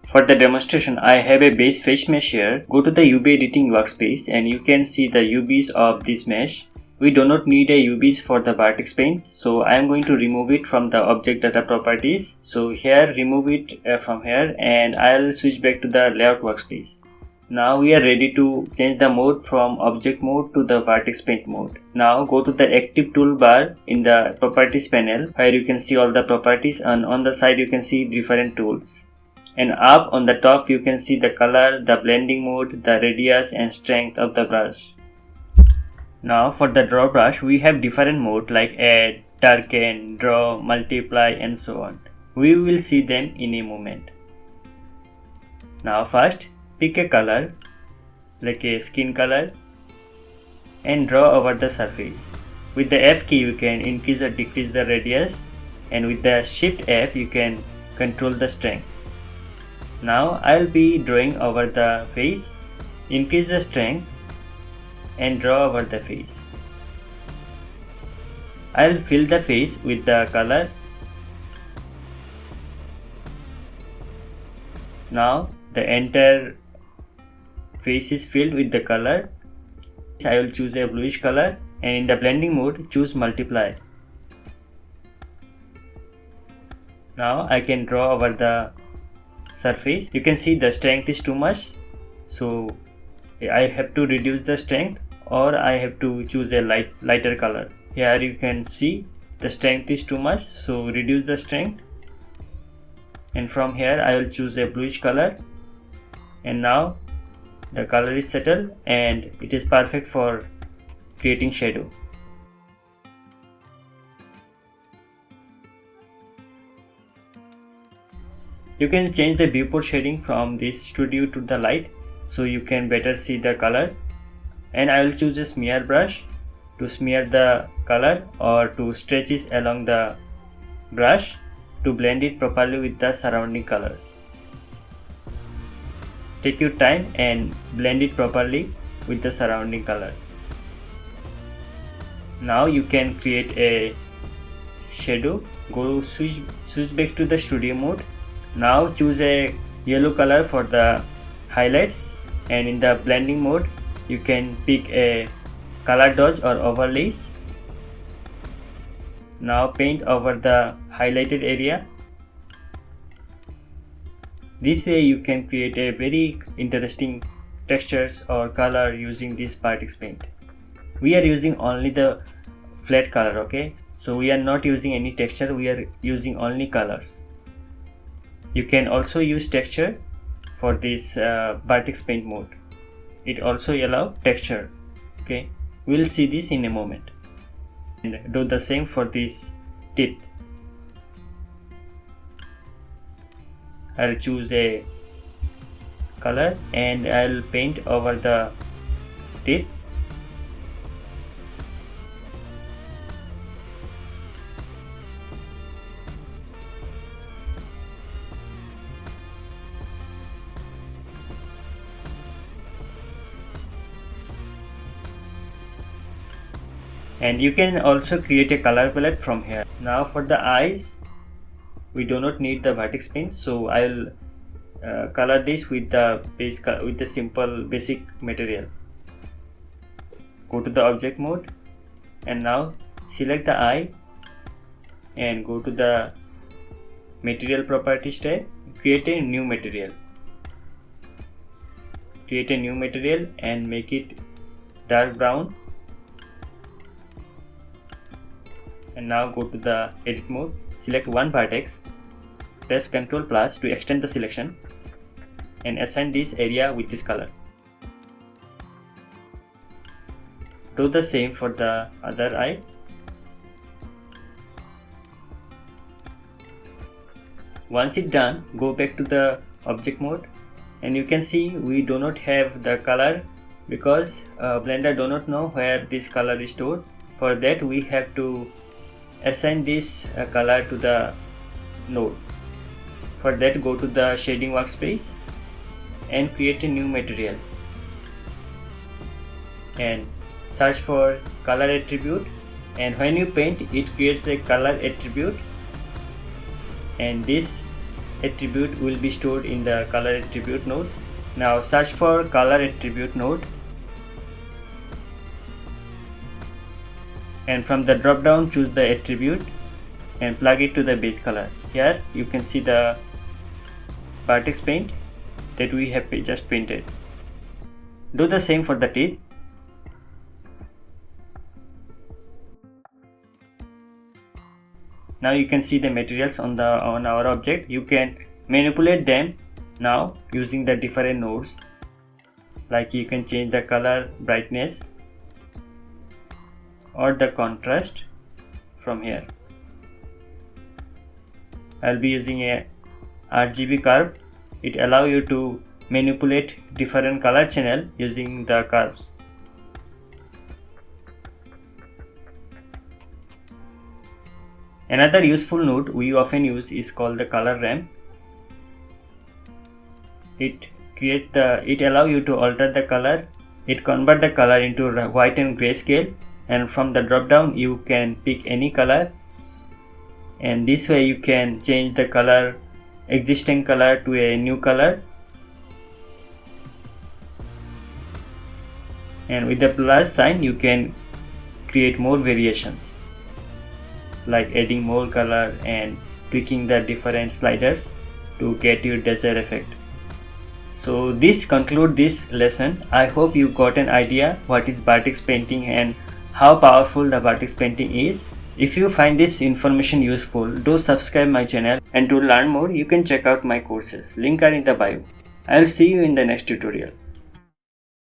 For the demonstration, I have a base face mesh here. Go to the UV editing workspace and you can see the UVs of this mesh. We do not need a UVs for the Vertex paint, so I am going to remove it from the object data properties. So here, remove it from here, and I'll switch back to the layout workspace. Now we are ready to change the mode from object mode to the Vertex paint mode. Now go to the active toolbar in the properties panel where you can see all the properties, and on the side you can see different tools. And up on the top you can see the color, the blending mode, the radius and strength of the brush. Now for the draw brush we have different mode like add, darken, draw, multiply and so on. We will see them in a moment. Now first pick a color like a skin color and draw over the surface. With the F key you can increase or decrease the radius, and with the Shift F you can control the strength. Now I'll be drawing over the face. Increase the strength and draw over the face. I'll fill the face with the color. Now the entire face is filled with the color. I will choose a bluish color, and in the blending mode choose multiply. Now I can draw over the surface. You can see the strength is too much, so I have to reduce the strength, or I have to choose a lighter color. Here you can see the strength is too much, so reduce the strength, and from here I will choose a bluish color, and now the color is settled and it is perfect for creating shadow. You can change the viewport shading from this studio to the light so you can better see the color, and I will choose a smear brush to smear the color or to stretch it along the brush to blend it properly with the surrounding color. Take your time and blend it properly with the surrounding color. Now you can create a shadow. Go switch back to the studio mode. Now choose a yellow color for the highlights, and in the blending mode you can pick a color dodge or overlays. Now paint over the highlighted area. This way you can create a very interesting textures or color using this Vertex paint. We are using only the flat color, okay? So we are not using any texture, we are using only colors. You can also use texture for this Vertex paint mode. It also allows texture, okay? We'll see this in a moment. And do the same for this teeth. I'll choose a color and I'll paint over the teeth. And you can also create a color palette from here. Now for the eyes, we do not need the Vertex paint, so I'll color this with the simple basic material. Go to the object mode and now select the eye and go to the material properties tab. Create a new material. Create a new material and make it dark brown. And now go to the edit mode. Select one vertex, press Ctrl plus to extend the selection, and assign this area with this color. Do the same for the other eye. Once it's done, go back to the object mode, and you can see we do not have the color because Blender do not know where this color is stored. For that we have to assign this color to the node. For that, go to the shading workspace and create a new material and search for color attribute, and when you paint it creates a color attribute, and this attribute will be stored in the color attribute node. Now search for color attribute node, and from the drop down choose the attribute and plug it to the base color. Here you can see the Vertex paint that we have just painted. Do the same for the teeth. Now you can see the materials on our object. You can manipulate them now using the different nodes. Like you can change the color brightness or the contrast from here. I'll be using a RGB curve. It allows you to manipulate different color channel using the curves. Another useful node we often use is called the color ramp. It allows you to alter the color. It convert the color into white and grayscale, and from the drop down you can pick any color, and this way you can change the color, existing color to a new color. And with the plus sign you can create more variations, like adding more color and tweaking the different sliders to get your desired effect. So this concludes this lesson. I hope you got an idea what is Vertex painting and how powerful the Vertex painting is. If you find this information useful, do subscribe my channel, and to learn more you can check out my courses. Links are in the bio. I'll see you in the next tutorial.